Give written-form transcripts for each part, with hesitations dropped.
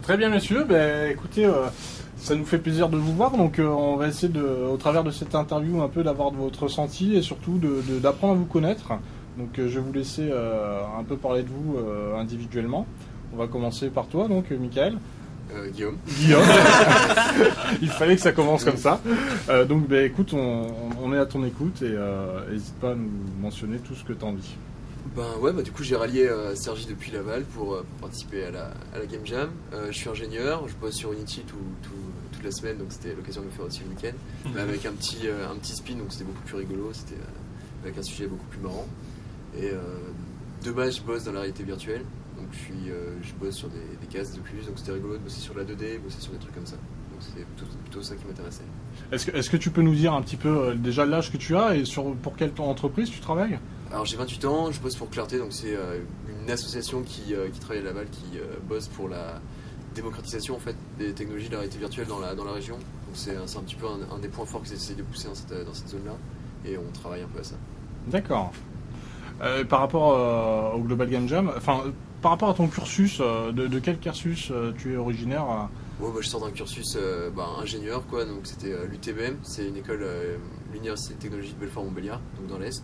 Très bien, messieurs. Ben, écoutez, ça nous fait plaisir de vous voir. Donc, on va essayer, au travers de cette interview, un peu d'avoir de votre ressenti et surtout d'apprendre à vous connaître. Donc, je vais vous laisser un peu parler de vous individuellement. On va commencer par toi, donc, Michael. Guillaume. Il fallait que ça commence comme ça. Donc, ben, écoute, on est à ton écoute et n'hésite pas à nous mentionner tout ce que tu as envie. Du coup j'ai rallié Sergi depuis Laval pour participer à la Game Jam. Je suis ingénieur, je bosse sur Unity toute la semaine, donc c'était l'occasion de le faire aussi le week-end. Mais avec un petit spin, donc c'était beaucoup plus rigolo, c'était avec un sujet beaucoup plus marrant. Et de base je bosse dans la réalité virtuelle, donc je bosse sur des cases de plus, donc c'était rigolo de bosser sur la 2D, bosser sur des trucs comme ça. Donc c'était plutôt ça qui m'intéressait. Est-ce que tu peux nous dire un petit peu déjà l'âge que tu as et pour quelle entreprise tu travailles? Alors j'ai 28 ans, je bosse pour Clarté, donc c'est une association qui travaille à Laval, qui bosse pour la démocratisation en fait, des technologies de la réalité virtuelle dans la région. Donc c'est un petit peu un des points forts qu'ils essaient de pousser dans cette zone-là, et on travaille un peu à ça. D'accord. Par rapport au Global Game Jam, par rapport à ton cursus, de quel cursus tu es originaire Je sors d'un cursus ingénieur, quoi, donc c'était l'UTBM, c'est une école, l'Université de technologie de Belfort-Montbéliard, donc dans l'Est.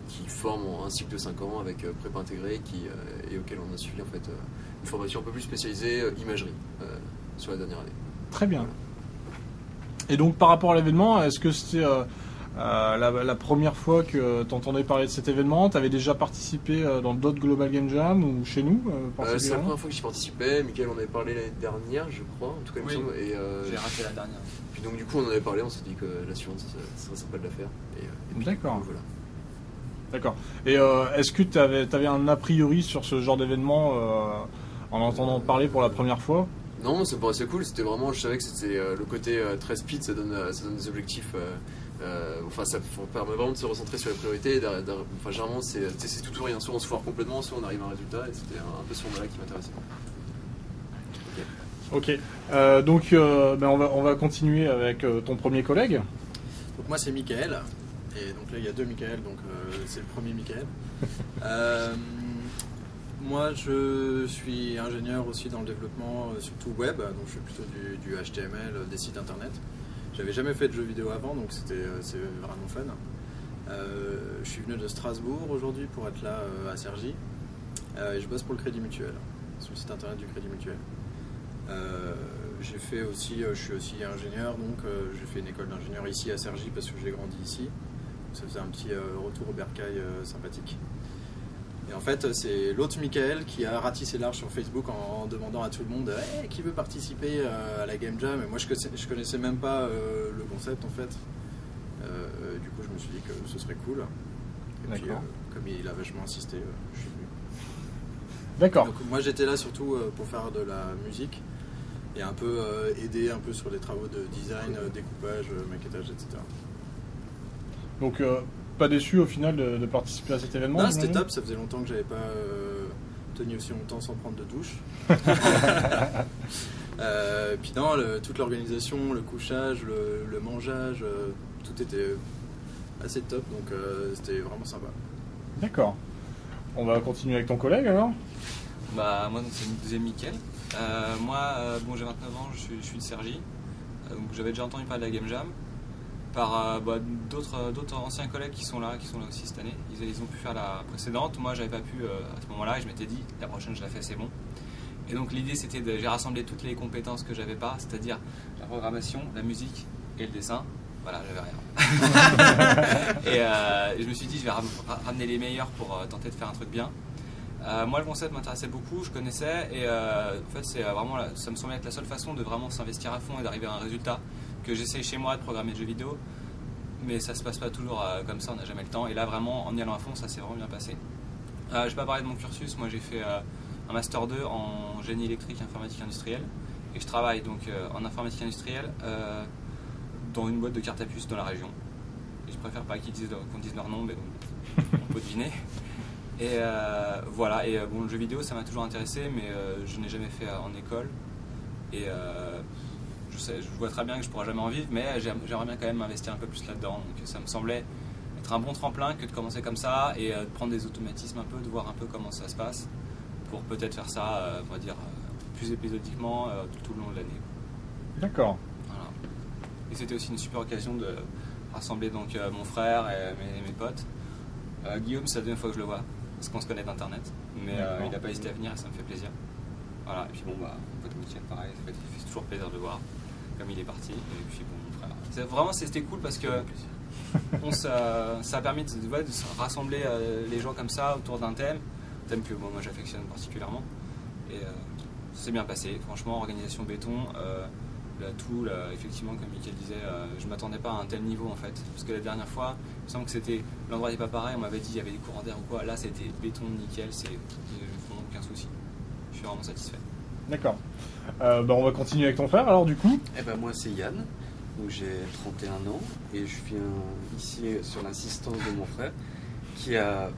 Qui forme un cycle de 5 ans avec prépa intégrée et auquel on a suivi en fait une formation un peu plus spécialisée imagerie sur la dernière année. Très bien. Voilà. Et donc par rapport à l'événement, est-ce que c'était la première fois que tu entendais parler de cet événement? Tu avais déjà participé dans d'autres Global Game Jam ou chez nous c'est la première fois que j'y participais. Michael en avait parlé l'année dernière, je crois, en tout cas il me semble. J'ai raté la dernière. Puis donc du coup on en avait parlé, on s'est dit que la suivante ce serait sympa de la faire. D'accord. Voilà. D'accord. Et est-ce que tu avais un a priori sur ce genre d'événement en entendant parler pour la première fois? Non, ça me paraissait cool. C'était vraiment, je savais que c'était le côté très speed, ça donne des objectifs. Ça permet vraiment de se recentrer sur les priorités. Généralement, c'est tout ou rien. Soit on se foire complètement, soit on arrive à un résultat. Et c'était un peu ce format-là qui m'intéressait. Ok. On va continuer avec ton premier collègue. Donc moi, c'est Michael. Et donc là, il y a deux Michael, donc c'est le premier Michael. Moi, je suis ingénieur aussi dans le développement, surtout web, donc je fais plutôt du HTML, des sites internet. J'avais jamais fait de jeux vidéo avant, donc c'est vraiment fun. Je suis venu de Strasbourg aujourd'hui pour être là à Cergy. Et je bosse pour le Crédit Mutuel, sur le site internet du Crédit Mutuel. Je suis aussi ingénieur, donc j'ai fait une école d'ingénieur ici à Cergy parce que j'ai grandi ici. Ça faisait un petit retour au bercail sympathique. Et en fait, c'est l'autre Michael qui a ratissé large sur Facebook en demandant à tout le monde qui veut participer à la Game Jam. Et moi, je connaissais même pas le concept en fait. Du coup, je me suis dit que ce serait cool. Et puis, comme il a vachement insisté, je suis venu. D'accord. Donc, moi, j'étais là surtout pour faire de la musique et un peu aider un peu sur les travaux de design, découpage, maquettage, etc. Donc, pas déçu au final de participer à cet événement? Non, c'était top, ça faisait longtemps que j'avais pas tenu aussi longtemps sans prendre de douche. Puis non, toute l'organisation, le couchage, le mangeage, tout était assez top, donc c'était vraiment sympa. D'accord. On va continuer avec ton collègue alors? Moi, c'est le deuxième Mickaël. J'ai 29 ans, je suis de Cergy. Donc j'avais déjà entendu parler de la Game Jam par d'autres anciens collègues qui sont là aussi cette année. Ils ont pu faire la précédente. Moi, j'avais pas pu à ce moment-là et je m'étais dit la prochaine je la fais, c'est bon. Et donc l'idée c'était j'ai rassemblé toutes les compétences que j'avais pas, c'est-à-dire la programmation, la musique et le dessin. Voilà, j'avais rien. Et je me suis dit je vais ramener les meilleurs pour tenter de faire un truc bien. Moi le concept m'intéressait beaucoup, je connaissais et en fait ça me semblait être la seule façon de vraiment s'investir à fond et d'arriver à un résultat, que j'essaye chez moi de programmer des jeux vidéo, mais ça se passe pas toujours comme ça, on n'a jamais le temps, et là vraiment en y allant à fond ça s'est vraiment bien passé. Je vais pas parler de mon cursus, moi j'ai fait un master 2 en génie électrique et informatique industrielle, et je travaille donc en informatique industrielle dans une boîte de cartes à puce dans la région. Et je préfère pas qu'on dise leur nom, mais bon, on peut deviner. Et voilà, et le jeu vidéo ça m'a toujours intéressé, mais je n'ai jamais fait en école, et je vois très bien que je pourrai jamais en vivre, mais j'aimerais bien quand même m'investir un peu plus là-dedans, donc ça me semblait être un bon tremplin que de commencer comme ça et de prendre des automatismes un peu, de voir un peu comment ça se passe, pour peut-être faire ça, on va dire, plus épisodiquement tout le long de l'année. D'accord. Voilà. Et c'était aussi une super occasion de rassembler donc mon frère et mes potes. Guillaume, c'est la deuxième fois que je le vois, parce qu'on se connaît d'internet, mais il n'a pas hésité à venir et ça me fait plaisir. Voilà, et puis bon, mon pote Mickaël, pareil, ça fait toujours plaisir de le voir, comme il est parti, et puis bon, mon frère. C'était cool parce que ça a permis de se rassembler les gens comme ça autour d'un thème que moi j'affectionne particulièrement, et ça s'est bien passé, franchement, organisation béton. Effectivement, comme Mickaël disait, je ne m'attendais pas à un tel niveau en fait. Parce que la dernière fois, il me semble que l'endroit n'était pas pareil, on m'avait dit qu'il y avait des courants d'air ou quoi. Là, c'était béton, nickel, c'est vraiment aucun souci. Je suis vraiment satisfait. D'accord. On va continuer avec ton frère alors du coup. Moi c'est Yann, donc j'ai 31 ans et je viens ici sur l'insistance de mon frère qui a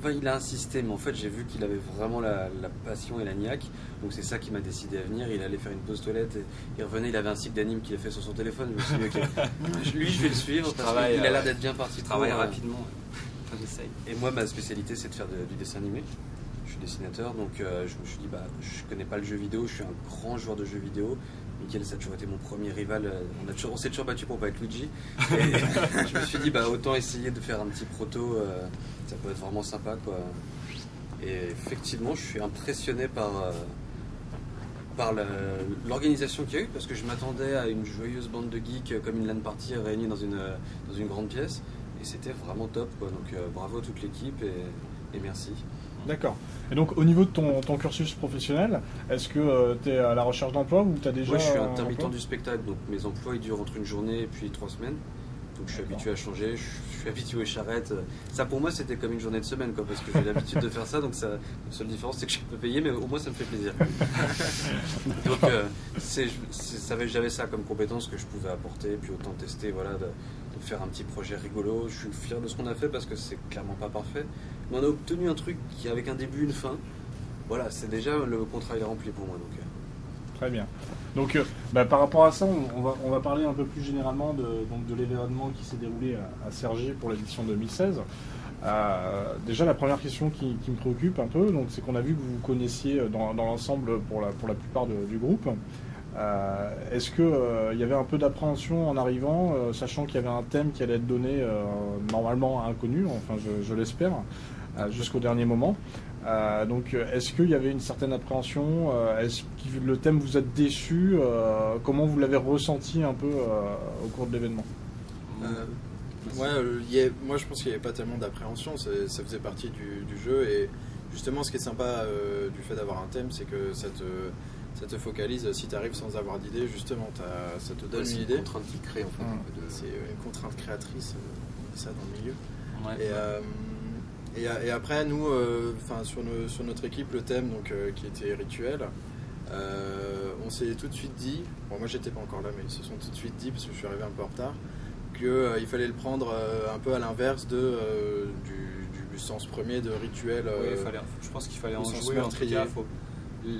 il a insisté, mais en fait j'ai vu qu'il avait vraiment la passion et la niaque, donc c'est ça qui m'a décidé à venir. Il allait faire une pause toilette et il revenait, il avait un cycle d'anime qu'il a fait sur son téléphone. Je me suis dit, ok, lui je vais le suivre parce qu'il a l'air d'être bien parti. Il travaille rapidement, enfin, j'essaye. Et moi ma spécialité c'est de faire du dessin animé. Je suis dessinateur, donc je me suis dit je connais pas le jeu vidéo, je suis un grand joueur de jeux vidéo. Mickaël, ça a toujours été mon premier rival. On s'est toujours battu pour pas être Luigi. Et je me suis dit, autant essayer de faire un petit proto. Ça peut être vraiment sympa, quoi. Et effectivement, je suis impressionné par l'organisation qu'il y a eu, parce que je m'attendais à une joyeuse bande de geeks comme une LAN party réunie dans une grande pièce. Et c'était vraiment top, quoi. Donc bravo à toute l'équipe et merci. D'accord. Et donc au niveau de ton cursus professionnel, est-ce que tu es à la recherche d'emploi ou tu as déjà... Moi je suis intermittent du spectacle, donc mes emplois ils durent entre une journée et puis 3 semaines. Donc je suis habitué à changer, je suis habitué aux charrettes. Ça pour moi c'était comme une journée de semaine, quoi, parce que j'ai l'habitude de faire ça, donc la seule différence c'est que je peux payer, mais au moins ça me fait plaisir. Donc j'avais ça comme compétence que je pouvais apporter, puis autant tester, de faire un petit projet rigolo. Je suis fier de ce qu'on a fait parce que c'est clairement pas parfait. Mais on a obtenu un truc qui avec un début, une fin. Voilà, c'est déjà le contrat il est rempli pour moi. Donc. Très bien. Donc par rapport à ça, on va parler un peu plus généralement de l'événement qui s'est déroulé à Cergy pour l'édition 2016. Déjà la première question qui me préoccupe un peu, donc c'est qu'on a vu que vous vous connaissiez dans l'ensemble pour la plupart du groupe. Est-ce qu'il y avait un peu d'appréhension en arrivant, sachant qu'il y avait un thème qui allait être donné normalement inconnu, enfin je l'espère, jusqu'au dernier moment. Donc est-ce qu'il y avait une certaine appréhension, est-ce que le thème vous a déçu, comment vous l'avez ressenti un peu au cours de l'événement? Moi je pense qu'il n'y avait pas tellement d'appréhension, ça faisait partie du jeu, et justement ce qui est sympa du fait d'avoir un thème, c'est que ça te focalise. Si tu arrives sans avoir d'idée, justement ça te donne une idée. C'est une contrainte qui crée en fait. C'est une contrainte créatrice, on dit ça dans le milieu. Ouais. Et après, nous, sur notre équipe, le thème qui était rituel, on s'est tout de suite dit, moi j'étais pas encore là, mais ils se sont tout de suite dit, parce que je suis arrivé un peu en retard, qu'il fallait le prendre un peu à l'inverse du sens premier de rituel. Je pense qu'il fallait en jouer, en tout cas.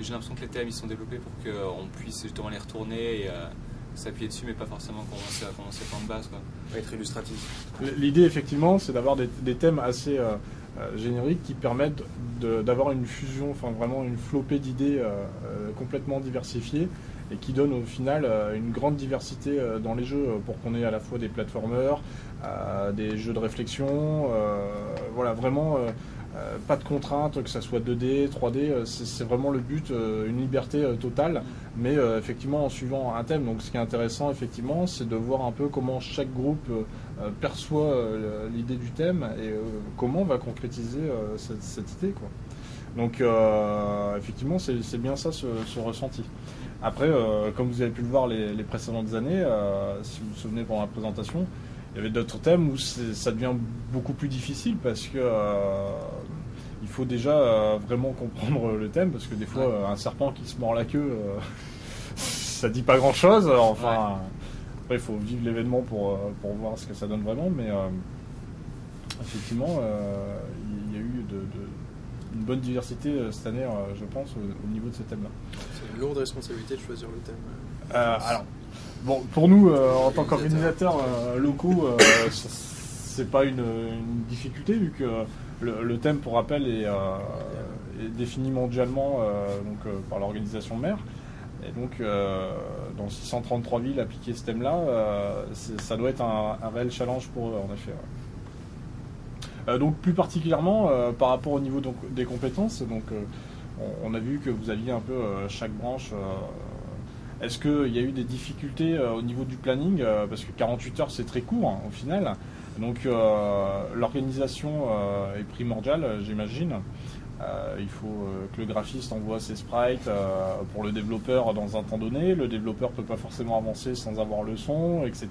J'ai l'impression que les thèmes ils sont développés pour qu'on puisse justement les retourner et s'appuyer dessus, mais pas forcément commencer par de base, quoi. Être illustratif. L'idée effectivement c'est d'avoir des thèmes assez génériques qui permettent d'avoir une fusion, enfin vraiment une flopée d'idées complètement diversifiées et qui donnent au final une grande diversité dans les jeux pour qu'on ait à la fois des platformers, des jeux de réflexion, vraiment pas de contraintes, que ça soit 2D, 3D, c'est vraiment le but, une liberté totale, mais effectivement en suivant un thème. Donc ce qui est intéressant effectivement, c'est de voir un peu comment chaque groupe perçoit l'idée du thème et comment on va concrétiser cette idée, quoi. Donc effectivement c'est bien ça ce ressenti. Après, comme vous avez pu le voir les précédentes années, si vous vous souvenez pendant la présentation, il y avait d'autres thèmes où ça devient beaucoup plus difficile parce que il faut déjà vraiment comprendre le thème, parce que des fois un serpent qui se mord la queue, ça dit pas grand chose. Enfin, après il faut vivre l'événement pour voir ce que ça donne vraiment, mais effectivement il y a eu une bonne diversité cette année, je pense, au niveau de ces thèmes-là. C'est une lourde responsabilité de choisir le thème. Alors. Bon, pour nous, en tant qu'organisateurs locaux, c'est pas une difficulté, vu que le thème, pour rappel, est défini mondialement par l'organisation mère. Et donc, dans 633 villes, appliquer ce thème-là, ça doit être un réel challenge pour eux, en effet. Ouais. Donc, plus particulièrement, par rapport au niveau des compétences, donc, on a vu que vous aviez un peu chaque branche. Est-ce qu'il y a eu des difficultés au niveau du planning parce que 48 heures, c'est très court, hein, au final. Donc, l'organisation est primordiale, j'imagine. Il faut que le graphiste envoie ses sprites pour le développeur dans un temps donné. Le développeur ne peut pas forcément avancer sans avoir le son, etc.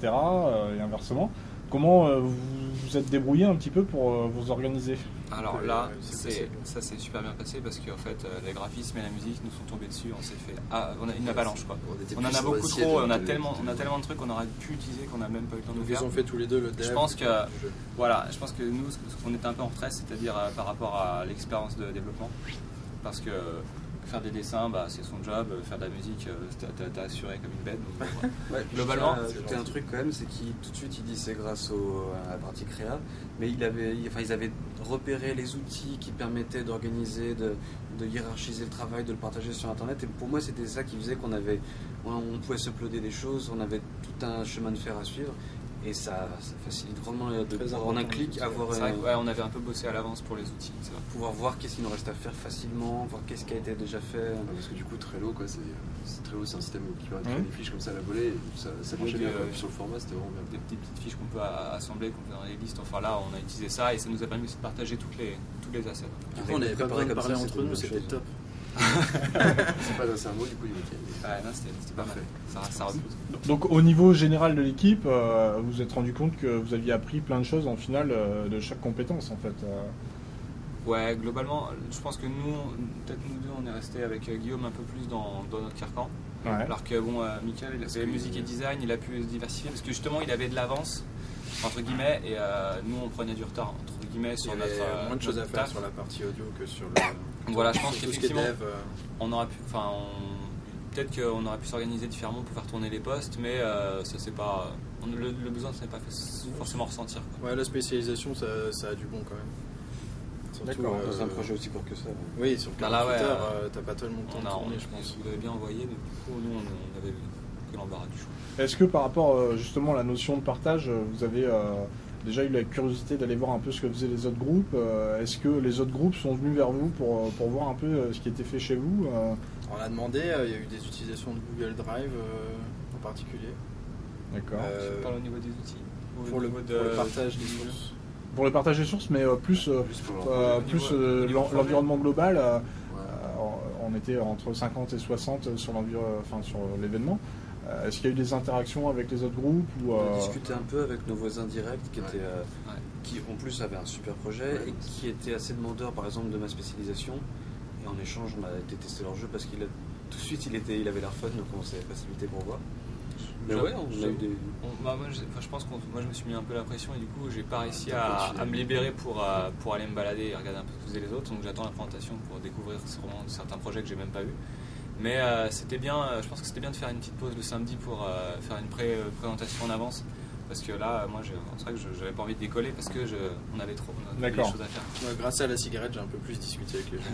Et inversement. Comment vous vous êtes débrouillé un petit peu pour vous organiser? Alors là, ça s'est super bien passé parce qu'en fait, les graphismes et la musique nous sont tombés dessus. On s'est fait, on a une avalanche quoi. On en a beaucoup trop. On a tellement de trucs qu'on aurait pu utiliser qu'on n'a même pas eu le temps de faire. Ils ont fait tous les deux le dev. Je pense que nous, ce qu'on était un peu en retrait, c'est-à-dire par rapport à l'expérience de développement, parce que faire des dessins, c'est son job. Faire de la musique, t'as assuré comme une bête. Donc, ouais, globalement, c'était un truc quand même, c'est qu'il tout de suite il dit c'est grâce à la partie créa, mais ils avaient repéré les outils qui permettaient d'organiser, de hiérarchiser le travail, de le partager sur Internet. Et pour moi, c'était ça qui faisait on pouvait s'uploader des choses, on avait tout un chemin de fer à suivre. Et ça facilite vraiment en un clic avoir. C'est vrai qu'on avait un peu bossé à l'avance pour les outils. Pouvoir voir qu'est-ce qu'il nous reste à faire facilement, voir qu'est-ce qui a été déjà fait. Parce que du coup, Trello, Trello, c'est un système qui permet de créer des fiches comme ça à la volée. Ça marchait bien sur le format, c'était vraiment bien. Des petites fiches qu'on peut assembler, qu'on peut dans les listes. Enfin là, on a utilisé ça et ça nous a permis aussi de partager tous les assets. Du coup, on n'avait pas besoin de parler entre nous, c'était top. C'est pas un mot, du coup, il est non, c'était parfait. Ça Donc au niveau général de l'équipe, vous vous êtes rendu compte que vous aviez appris plein de choses en finale de chaque compétence en fait. Ouais, globalement, je pense que peut-être nous deux, on est resté avec Guillaume un peu plus dans notre carcan. Ouais. Alors que Mickaël, il a fait musique et design, il a pu se diversifier parce que justement, il avait de l'avance entre guillemets et nous, on prenait du retard entre guillemets sur notre moins de choses à faire sur la partie audio que sur le. Voilà, je pense qu'effectivement, on aurait pu, peut-être qu'on aurait pu s'organiser différemment pour faire tourner les postes, mais ça c'est pas, le besoin ne s'est pas fait forcément ressentir. Quoi. Ouais, la spécialisation, ça a du bon quand même. D'accord, dans un projet aussi court que ça. Oui, sur 48 heures, t'as pas tellement de temps de tourner, je pense. Vous l'avez bien envoyé, mais du coup, nous, on avait que l'embarras du choix. Est-ce que par rapport justement à la notion de partage, vous avez déjà eu la curiosité d'aller voir un peu ce que faisaient les autres groupes? Est-ce que les autres groupes sont venus vers vous pour voir un peu ce qui était fait chez vous? On a demandé, il y a eu des utilisations de Google Drive en particulier. D'accord. Tu parles au niveau des outils? Pour le partage des sources. Pour le partage des sources, mais plus l'environnement global. On était entre 50 et 60 sur l'événement. Est-ce qu'il y a eu des interactions avec les autres groupes On a discuté un peu avec nos voisins directs qui en plus avaient un super projet et qui étaient assez demandeurs par exemple de ma spécialisation. Et en échange, on a été tester leur jeu parce qu'il tout de suite il avait l'air fun, donc on s'est facilité pour voir. Mais ouais, on a eu des. Je pense que moi je me suis mis un peu la pression et du coup j'ai pas réussi à me libérer pour aller me balader et regarder un peu ce que faisaient les autres. Donc j'attends la présentation pour découvrir certains projets que j'ai même pas vus. Mais c'était bien, je pense que c'était bien de faire une petite pause le samedi pour faire une présentation en avance. Parce que là, moi, c'est vrai que j'avais pas envie de décoller parce que on avait des choses à faire. Ouais, grâce à la cigarette, j'ai un peu plus discuté avec les gens.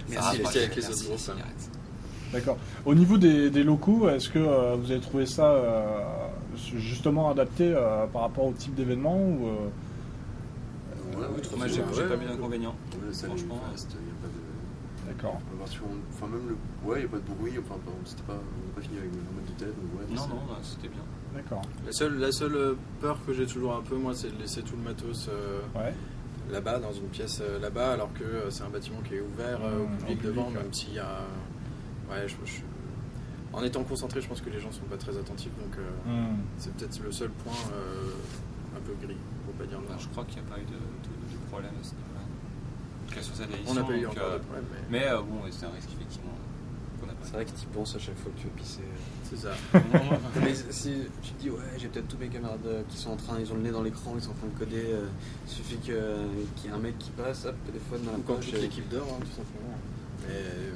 Merci avec les autres groupes. D'accord. Au niveau des locaux, est-ce que vous avez trouvé ça justement adapté par rapport au type d'événement ou moi, j'ai pas vu d'inconvénient. Franchement, d'accord. Enfin, même il n'y a pas de bruit. Enfin, on n'a pas fini avec le mode de tête. Non, c'était bien. D'accord. La seule peur que j'ai toujours un peu, moi, c'est de laisser tout le matos là-bas, dans une pièce là-bas, alors que c'est un bâtiment qui est ouvert au public devant, même s'il y a. Ouais, en étant concentré, je pense que les gens sont pas très attentifs, donc c'est peut-être le seul point un peu gris, pour pas dire noir. Je crois qu'il n'y a pas eu de problème à ce niveau-là. En tout cas, sur cette édition. On n'a pas eu encore de problème. Mais bon, c'est un risque effectivement. C'est vrai que tu y penses à chaque fois que tu veux pisser. C'est ça. Mais si tu te dis, ouais, j'ai peut-être tous mes camarades qui sont ils ont le nez dans l'écran, ils sont en train de coder, il suffit qu'il y ait un mec qui passe, hop, téléphone dans la poche. Quand toute l'équipe dort, tout simplement.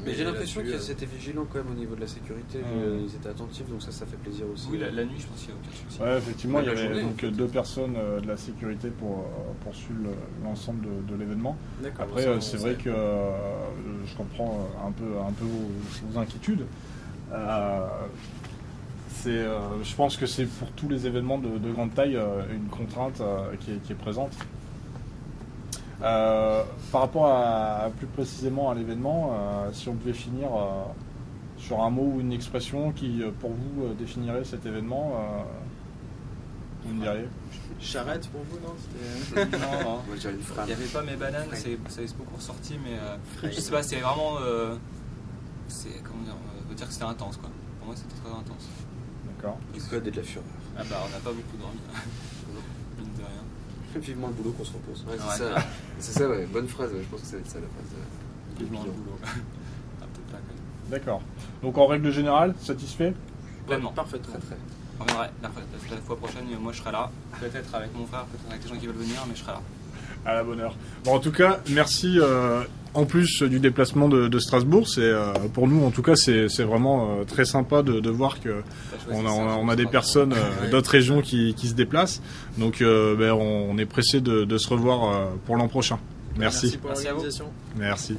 Mais j'ai l'impression là-dessus, qu'ils étaient vigilants quand même au niveau de la sécurité. Ils étaient attentifs, donc ça fait plaisir aussi. Oui, la nuit, je pense qu'il n'y a aucun souci. Ouais, effectivement, Ouais, il y la avait journée, donc en fait. 2 personnes de la sécurité pour suivre l'ensemble de l'événement. D'accord, Après, ça, c'est on vrai sait. que je comprends un peu vos inquiétudes. Je pense que c'est pour tous les événements de grande taille une contrainte qui est présente. Par rapport plus précisément à l'événement, si on devait finir sur un mot ou une expression qui, pour vous, définirait cet événement, vous me diriez? Charrette pour vous, non? Non, non. Moi, je dirais une Il frame. n'y avait pas mes bananes, ça est beaucoup ressorti, mais je sais pas, c'est vraiment. Comment dire, on veut dire que c'était intense, quoi. Pour moi, c'était très intense. D'accord. Du code et de la fureur. Ah bah, on n'a pas beaucoup dormi. Mine de rien. Vivement le boulot qu'on se repose. Ouais, Ouais. c'est ça, ouais. Bonne phrase, ouais. Je pense que ça va être ça la phrase. Vivement le boulot. Ah, peut-être pas quand même. D'accord. Donc en règle générale, satisfait? Pleinement. Parfaitement. Très très. On reviendrait la fois prochaine, moi je serai là. Peut-être avec mon frère, peut-être avec les gens qui veulent venir, mais je serai là. À la bonne heure. Bon, en tout cas, merci en plus du déplacement de Strasbourg. C'est pour nous, en tout cas, c'est vraiment très sympa de voir que on a des personnes d'autres régions qui se déplacent. Donc, on est pressé de se revoir pour l'an prochain. Merci. Merci pour Merci à vous. l'organisation. Merci.